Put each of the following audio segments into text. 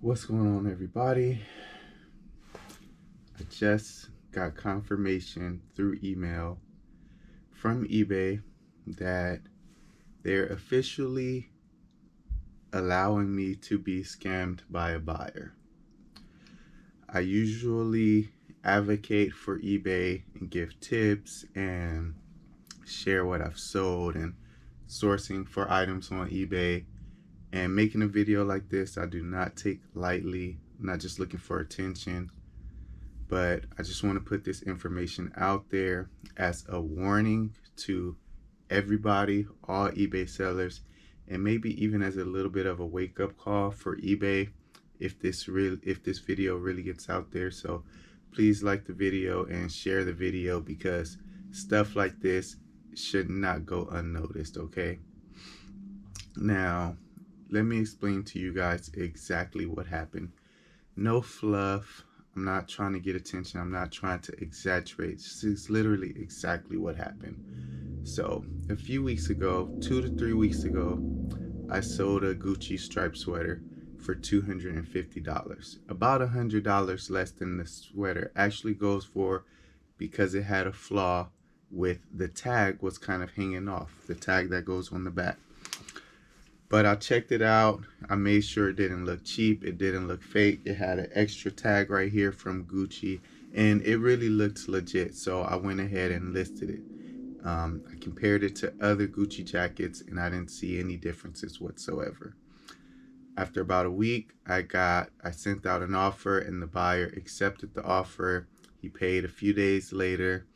What's going on, everybody? I just got confirmation through email from eBay that they're officially allowing me to be scammed by a buyer. I usually advocate for eBay and give tips and share what I've sold and sourcing for items on eBay. And making a video like this, I do not take lightly. I'm not just looking for attention, but I just want to put this information out there as a warning to everybody, all eBay sellers, and maybe even as a little bit of a wake-up call for eBay if this video really gets out there. So please like the video and share the video, because stuff like this should not go unnoticed, okay? Now, let me explain to you guys exactly what happened. No fluff. I'm not trying to get attention. I'm not trying to exaggerate. This is literally exactly what happened. So a few weeks ago, 2 to 3 weeks ago, I sold a Gucci striped sweater for $250. About $100 less than the sweater actually goes for, because it had a flaw with the tag was kind of hanging off, the tag that goes on the back. But I checked it out. I made sure it didn't look cheap. It didn't look fake. It had an extra tag right here from Gucci, and it really looked legit. So I went ahead and listed it. I compared it to other Gucci jackets, and I didn't see any differences whatsoever. After about a week, I sent out an offer, and the buyer accepted the offer. He paid a few days later.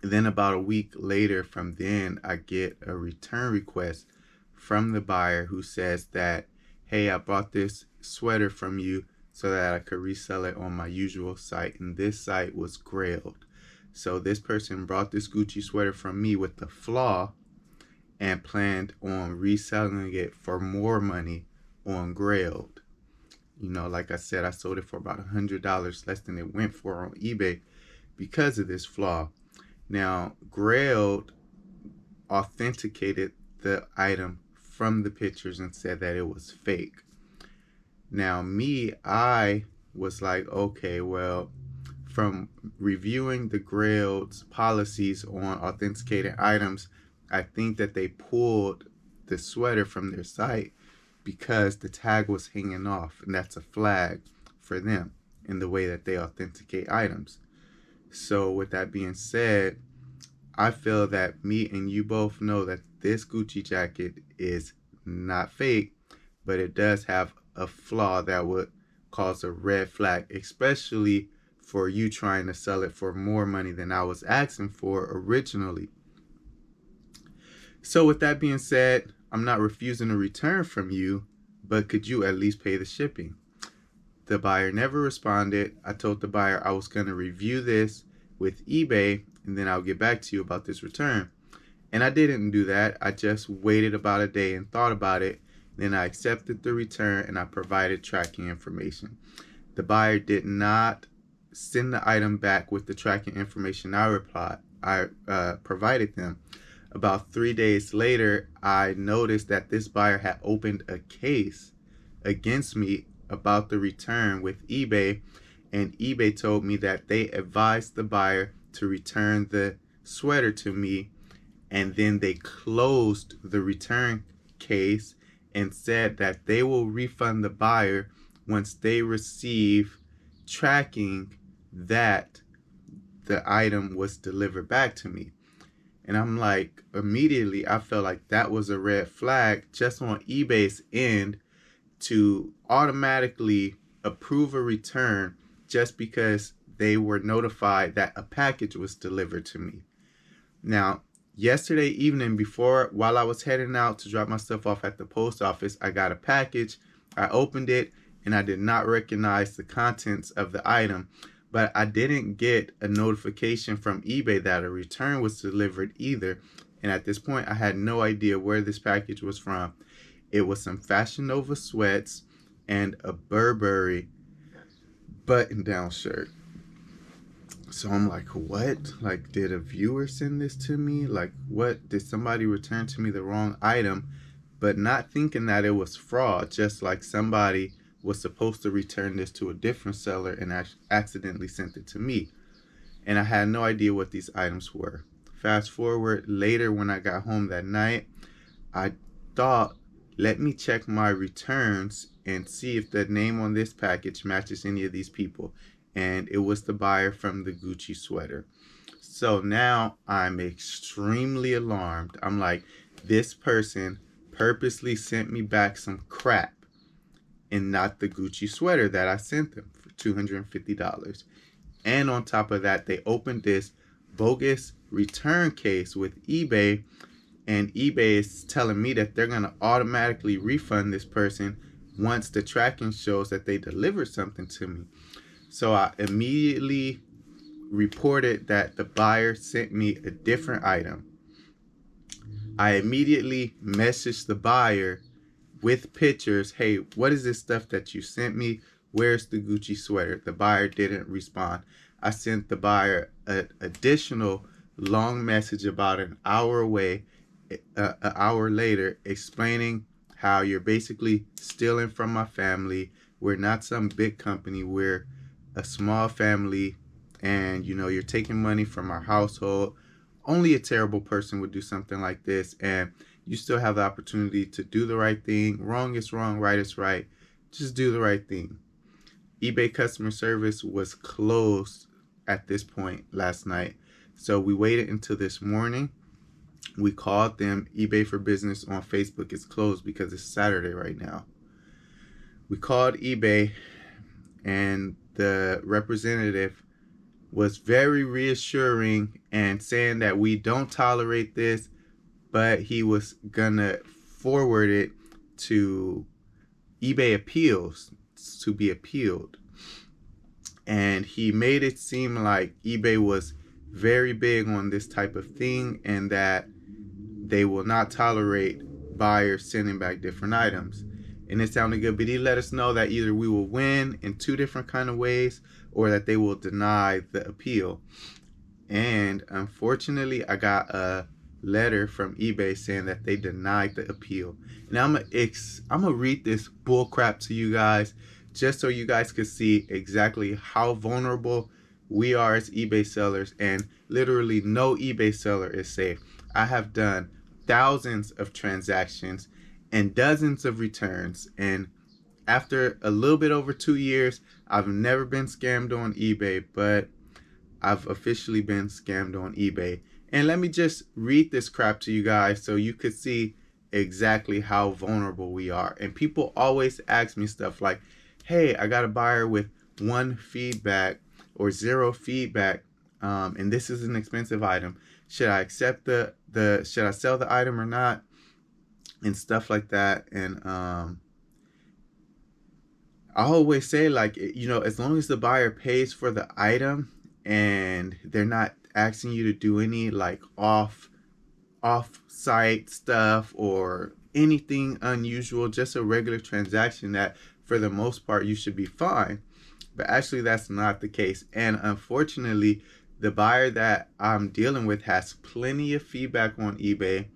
And then about a week later from then, I get a return request from the buyer who says that, hey, I bought this sweater from you so that I could resell it on my usual site, and this site was Grailed. So this person brought this Gucci sweater from me with the flaw and planned on reselling it for more money on Grailed. You know, like I said, I sold it for about $100 less than it went for on eBay because of this flaw. Now, Grailed authenticated the item from the pictures and said that it was fake. Now I was like, okay, well, from reviewing the Grailed's policies on authenticated items, I think that they pulled the sweater from their site because the tag was hanging off, and that's a flag for them in the way that they authenticate items. So with that being said, I feel that me and you both know that this Gucci jacket is not fake, but it does have a flaw that would cause a red flag, especially for you trying to sell it for more money than I was asking for originally. So with that being said, I'm not refusing a return from you, but could you at least pay the shipping? The buyer never responded. I told the buyer I was going to review this with eBay, and then I'll get back to you about this return. And I didn't do that. I just waited about a day and thought about it. Then I accepted the return, and I provided tracking information. The buyer did not send the item back with the tracking information I provided them. About 3 days later, I noticed that this buyer had opened a case against me about the return with eBay, and eBay told me that they advised the buyer to return the sweater to me, and then they closed the return case and said that they will refund the buyer once they receive tracking that the item was delivered back to me. And I'm like, immediately I felt like that was a red flag just on eBay's end to automatically approve a return just because they were notified that a package was delivered to me. Now, yesterday evening, while I was heading out to drop my stuff off at the post office, I got a package. I opened it, and I did not recognize the contents of the item, but I didn't get a notification from eBay that a return was delivered either. And at this point, I had no idea where this package was from. It was some Fashion Nova sweats and a Burberry button-down shirt. So I'm like, what? Like, did a viewer send this to me? Like, what? Did somebody return to me the wrong item? But not thinking that it was fraud, just like somebody was supposed to return this to a different seller and accidentally sent it to me. And I had no idea what these items were. Fast forward later, when I got home that night, I thought, let me check my returns and see if the name on this package matches any of these people. And it was the buyer from the Gucci sweater. So now I'm extremely alarmed. I'm like, this person purposely sent me back some crap and not the Gucci sweater that I sent them for $250. And on top of that, they opened this bogus return case with eBay, and eBay is telling me that they're going to automatically refund this person once the tracking shows that they delivered something to me. So I immediately reported that the buyer sent me a different item. I immediately messaged the buyer with pictures. Hey, what is this stuff that you sent me? Where's the Gucci sweater? The buyer didn't respond. I sent the buyer an additional long message about an hour later, explaining how you're basically stealing from my family. We're not some big company. We're a small family, and you're taking money from our household. Only a terrible person would do something like this, and you still have the opportunity to do the right thing. Wrong is wrong, right is right. Just do the right thing. eBay customer service was closed at this point last night, so we waited until this morning. We called them. eBay for Business on Facebook is closed because it's Saturday right now. We called eBay, and the representative was very reassuring and saying that we don't tolerate this, but he was gonna forward it to eBay appeals to be appealed. And he made it seem like eBay was very big on this type of thing and that they will not tolerate buyers sending back different items. And it sounded good, but he let us know that either we will win in two different kind of ways or that they will deny the appeal. And unfortunately, I got a letter from eBay saying that they denied the appeal. And I'm gonna read this bull crap to you guys just so you guys could see exactly how vulnerable we are as eBay sellers, and literally no eBay seller is safe. I have done thousands of transactions and dozens of returns, and after a little bit over 2 years, I've never been scammed on eBay, but I've officially been scammed on eBay. And let me just read this crap to you guys so you could see exactly how vulnerable we are. And people always ask me stuff like, hey, I got a buyer with 1 feedback or 0 feedback, and this is an expensive item. Should I accept should I sell the item or not? And stuff like that. And I always say, like, as long as the buyer pays for the item and they're not asking you to do any like off-site stuff or anything unusual, just a regular transaction, that for the most part you should be fine. But actually that's not the case. And unfortunately, the buyer that I'm dealing with has plenty of feedback on eBay.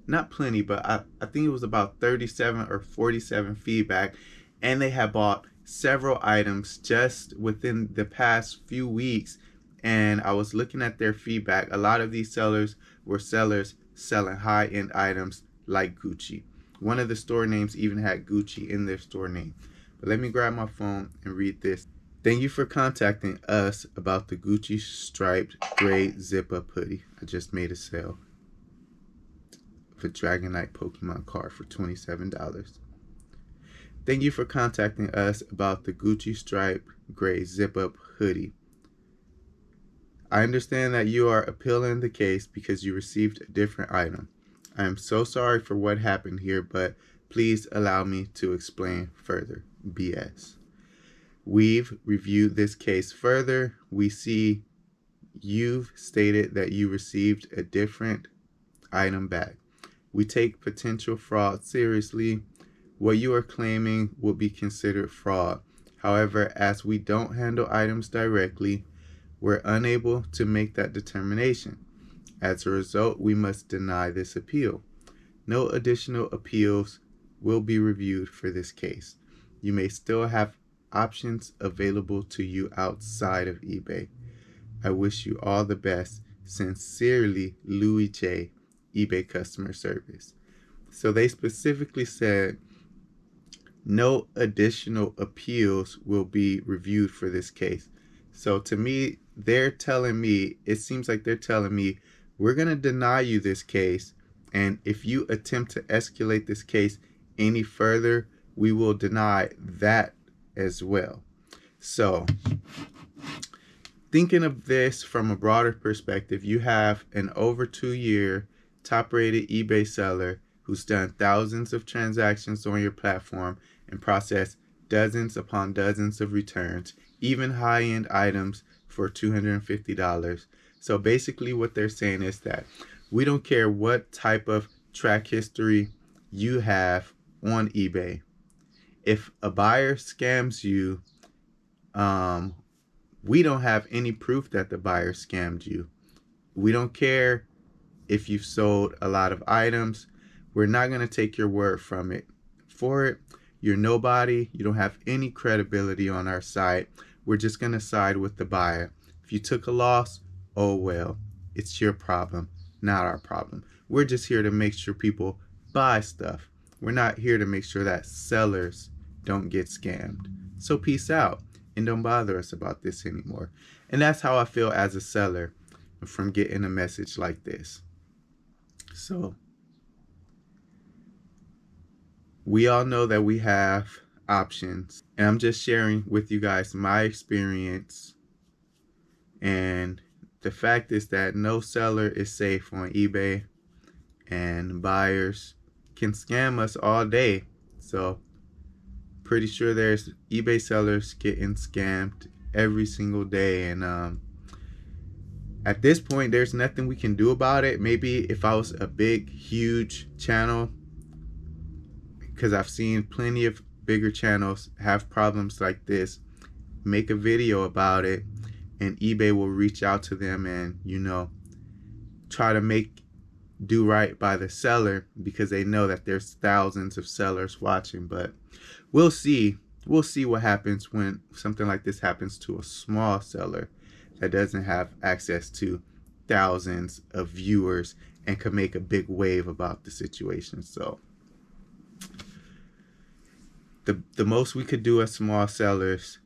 Not plenty, but I think it was about 37 or 47 feedback. And they have bought several items just within the past few weeks. And I was looking at their feedback. A lot of these sellers were sellers selling high-end items like Gucci. One of the store names even had Gucci in their store name. But let me grab my phone and read this. Thank you for contacting us about the Gucci striped gray zip-up hoodie. I just made a sale for Dragonite Pokemon card for $27. Thank you for contacting us about the Gucci striped gray zip-up hoodie. I understand that you are appealing the case because you received a different item. I am so sorry for what happened here, but please allow me to explain further. BS. We've reviewed this case further. We see you've stated that you received a different item back. We take potential fraud seriously. What you are claiming will be considered fraud. However, as we don't handle items directly, we're unable to make that determination. As a result, we must deny this appeal. No additional appeals will be reviewed for this case. You may still have options available to you outside of eBay. I wish you all the best. Sincerely, Louis J., eBay customer service. So they specifically said no additional appeals will be reviewed for this case. So to me, it seems like they're telling me, we're going to deny you this case. And if you attempt to escalate this case any further, we will deny that as well. So thinking of this from a broader perspective, you have an over 2-year top-rated eBay seller who's done thousands of transactions on your platform and processed dozens upon dozens of returns, even high-end items for $250. So basically what they're saying is that we don't care what type of track history you have on eBay. If a buyer scams you, we don't have any proof that the buyer scammed you. We don't care if you've sold a lot of items. We're not going to take your word from it. For it, you're nobody. You don't have any credibility on our site. We're just going to side with the buyer. If you took a loss, oh well. It's your problem, not our problem. We're just here to make sure people buy stuff. We're not here to make sure that sellers don't get scammed. So peace out and don't bother us about this anymore. And that's how I feel as a seller from getting a message like this. So we all know that we have options, and I'm just sharing with you guys my experience. And the fact is that no seller is safe on eBay, and buyers can scam us all day. So pretty sure there's eBay sellers getting scammed every single day. And at this point, there's nothing we can do about it. Maybe if I was a big, huge channel, because I've seen plenty of bigger channels have problems like this, make a video about it, and eBay will reach out to them and, try to do right by the seller, because they know that there's thousands of sellers watching. But we'll see what happens when something like this happens to a small seller that doesn't have access to thousands of viewers and can make a big wave about the situation. So the most we could do as small sellers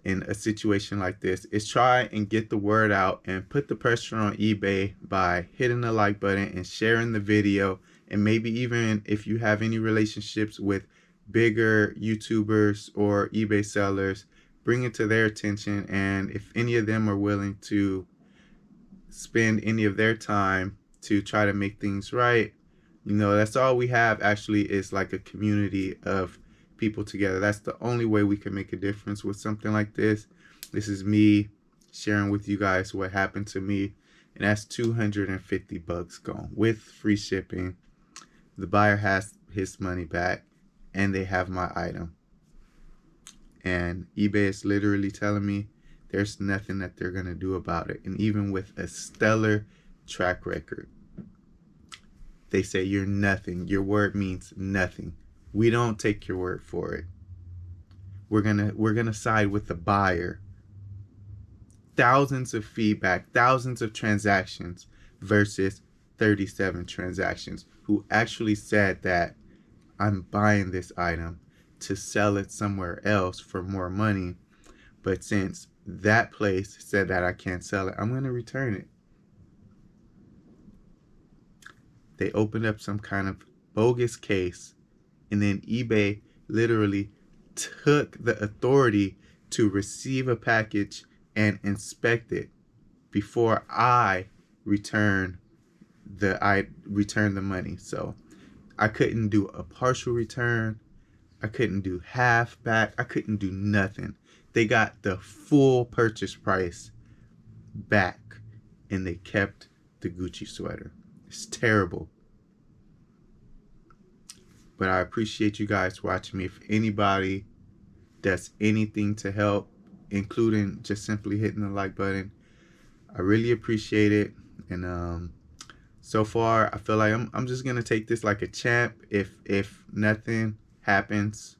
in a situation like this is try and get the word out and put the pressure on eBay by hitting the like button and sharing the video. And maybe even if you have any relationships with bigger YouTubers or eBay sellers, bring it to their attention. And if any of them are willing to spend any of their time to try to make things right, that's all we have actually, is like a community of people together. That's the only way we can make a difference with something like this. This is me sharing with you guys what happened to me, and that's $250 gone with free shipping. The buyer has his money back and they have my item. And eBay is literally telling me there's nothing that they're going to do about it. And even with a stellar track record, they say you're nothing. Your word means nothing. We don't take your word for it. We're gonna side with the buyer. Thousands of feedback, thousands of transactions versus 37 transactions who actually said that I'm buying this item to sell it somewhere else for more money. But since that place said that I can't sell it, I'm going to return it. They opened up some kind of bogus case, and then eBay literally took the authority to receive a package and inspect it before I returned the money. So I couldn't do a partial return. I couldn't do half back. I couldn't do nothing. They got the full purchase price back, and they kept the Gucci sweater. It's terrible. But I appreciate you guys watching me. If anybody does anything to help, including just simply hitting the like button, I really appreciate it. And so far, I feel like I'm just gonna take this like a champ. If nothing happens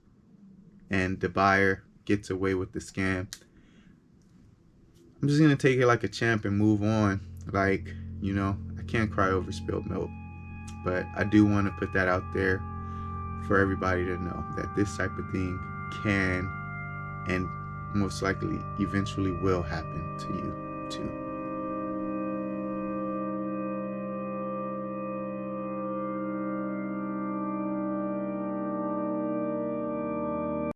and the buyer gets away with the scam, I'm just gonna take it like a champ and move on. Like, I can't cry over spilled milk, but I do want to put that out there for everybody to know that this type of thing can and most likely eventually will happen to you too.